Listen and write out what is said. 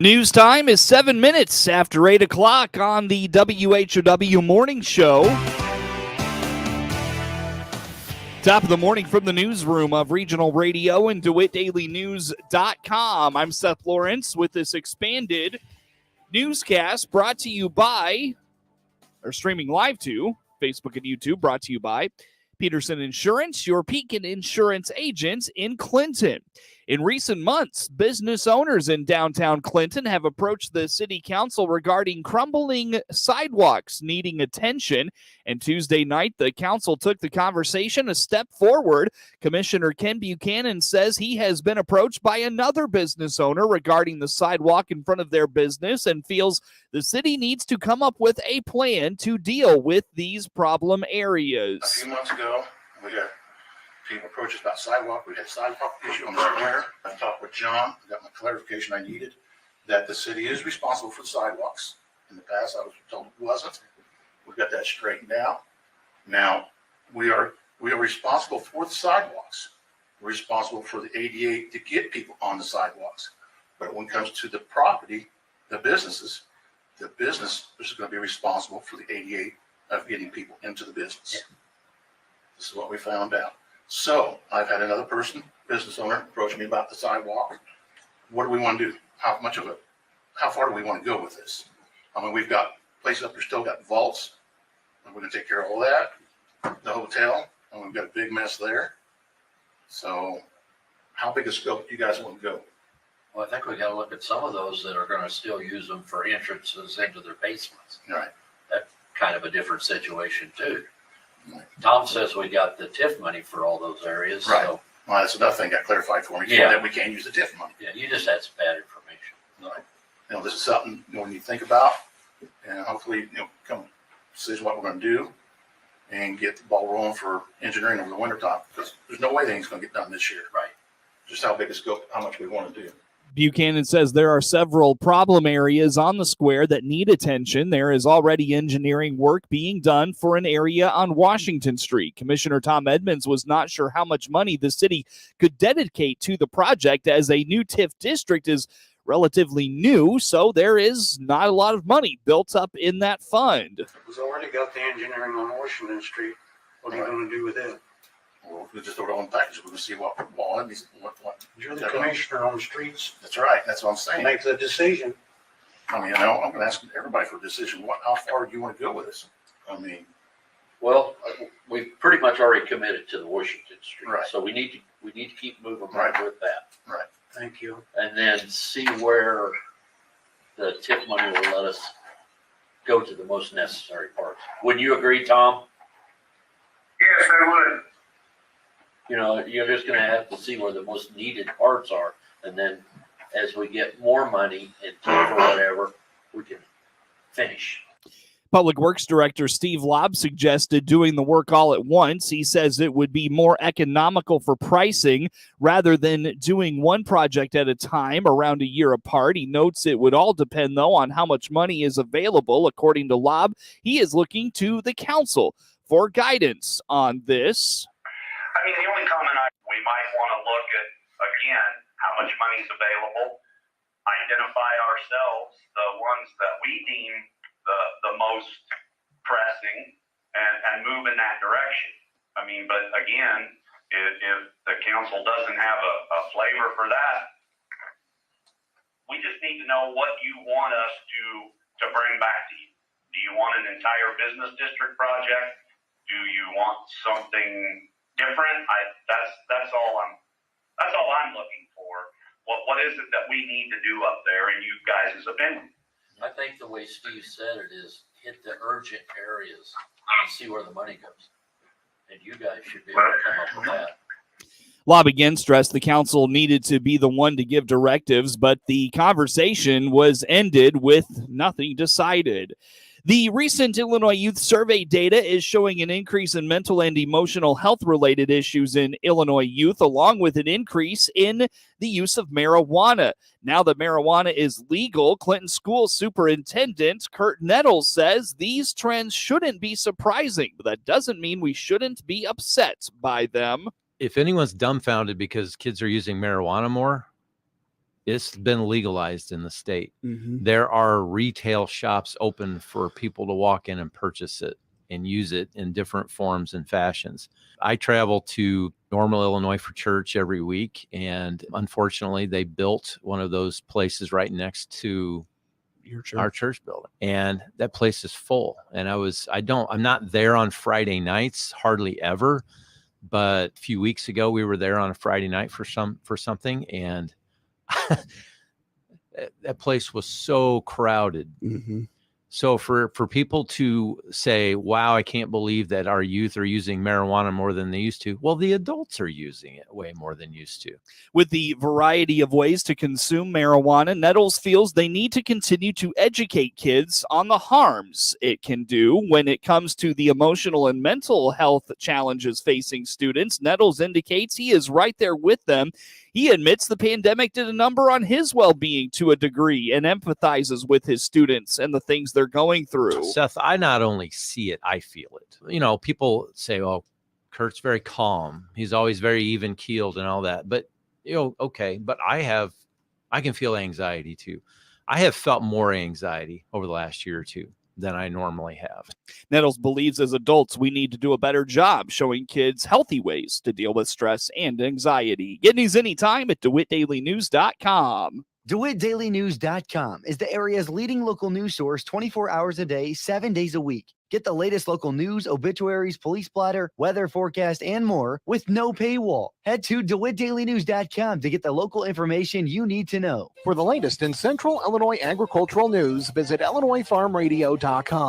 News time is 7 minutes after 8 o'clock on the WHOW Morning Show. Top of the morning from the newsroom of Regional Radio and DeWittDailyNews.com. I'm Seth Lawrence with this expanded newscast brought to you by, or streaming live to, Facebook and YouTube, brought to you by Peterson Insurance, your Pekin Insurance agent in Clinton. In recent months, business owners in downtown Clinton have approached the city council regarding crumbling sidewalks needing attention. And Tuesday night, the council took the conversation a step forward. Commissioner Ken Buchanan says he has been approached by another business owner regarding the sidewalk in front of their business and feels the city needs to come up with a plan to deal with these problem areas. A few months ago, we got people approach us about sidewalk. We had a sidewalk issue on the square. I talked with John, got my clarification I needed, that the city is responsible for the sidewalks. In the past, I was told it wasn't. We got that straightened out. Now, we are responsible for the sidewalks. We're responsible for the ADA to get people on the sidewalks. But when it comes to the property, the business is going to be responsible for the ADA of getting people into the business. Yeah. This is what we found out. So I've had another business owner, approach me about the sidewalk. What do we want to do? How far do we want to go with this? I mean, we've got places up there still got vaults, and we're going to take care of all that. The hotel, and we've got a big mess there. So how big a scope do you guys want to go? Well, I think we got to look at some of those that are going to still use them for entrances into their basements. Right. That's kind of a different situation too. Right. Tom says we got the TIF money for all those areas. Right. So, well, that's another thing got clarified for me. Yeah. That we can't use the TIF money. yeah, you just had some bad information. Right. This is something we need to think about, and hopefully, come decision what we're going to do, and get the ball rolling for engineering over the winter time. Because there's no way things going to get done this year. Right. Just how big a scope, how much we want to do. Buchanan says there are several problem areas on the square that need attention. There is already engineering work being done for an area on Washington Street. Commissioner Tom Edmonds was not sure how much money the city could dedicate to the project, as a new TIF district is relatively new, so there is not a lot of money built up in that fund. We've already got the engineering on Washington Street. What are you going to do with it? Well, we just throw it all in package. We're going to see what. You're the commissioner on the streets. That's right. That's what I'm saying. Make the decision. I mean, I'm going to ask everybody for a decision. How far do you want to go with this? I mean, Well, we've pretty much already committed to the Washington Street. Right. So we need to keep moving Right. with that. right. Thank you. And then see where the TIF money will let us go to the most necessary parts. Would you agree, Tom? Yes, I would. You're just going to have to see where the most needed parts are. And then as we get more money and TIF or whatever, we can finish. Public Works Director Steve Lobb suggested doing the work all at once. He says it would be more economical for pricing rather than doing one project at a time around a year apart. He notes it would all depend, though, on how much money is available. According to Lobb, he is looking to the council for guidance on this. I mean, the only comment we might want to look at, again, how much money is available, identify ourselves, the ones that we deem the most pressing, and move in that direction. I mean, but again, if the council doesn't have a flavor for that, we just need to know what you want us to bring back to you. Do you want an entire business district project? Do you want something different? That's all I'm looking for. What is it that we need to do up there in you guys' opinion? I think the way Steve said it is hit the urgent areas and see where the money goes. And you guys should be able to come up with that. Lobb again stressed the council needed to be the one to give directives, but the conversation was ended with nothing decided. The recent Illinois Youth Survey data is showing an increase in mental and emotional health-related issues in Illinois youth, along with an increase in the use of marijuana. Now that marijuana is legal, Clinton School Superintendent Kurt Nettles says these trends shouldn't be surprising, but that doesn't mean we shouldn't be upset by them. If anyone's dumbfounded because kids are using marijuana more, It's been legalized in the state. Mm-hmm. There are retail shops open for people to walk in and purchase it and use it in different forms and fashions. I travel to Normal, Illinois for church every week. And unfortunately, they built one of those places right next to our church building. And that place is full. And I'm not there on Friday nights, hardly ever. But a few weeks ago, we were there on a Friday night for something. And that place was so crowded. Mm-hmm. So for people to say, wow, I can't believe that our youth are using marijuana more than they used to. Well, the adults are using it way more than used to. With the variety of ways to consume marijuana, Nettles feels they need to continue to educate kids on the harms it can do when it comes to the emotional and mental health challenges facing students. Nettles indicates he is right there with them. He admits the pandemic did a number on his well-being to a degree and empathizes with his students and the things they're going through. Seth, I not only see it, I feel it. People say, oh, Kurt's very calm. He's always very even-keeled and all that. But, okay. But I can feel anxiety too. I have felt more anxiety over the last year or two than I normally have. Nettles believes as adults we need to do a better job showing kids healthy ways to deal with stress and anxiety. Get news anytime at DeWittDailyNews.com. DeWittDailyNews.com is the area's leading local news source 24 hours a day, 7 days a week. Get the latest local news, obituaries, police blotter, weather forecast, and more with no paywall. Head to DeWittDailyNews.com to get the local information you need to know. For the latest in Central Illinois agricultural news, visit IllinoisFarmRadio.com.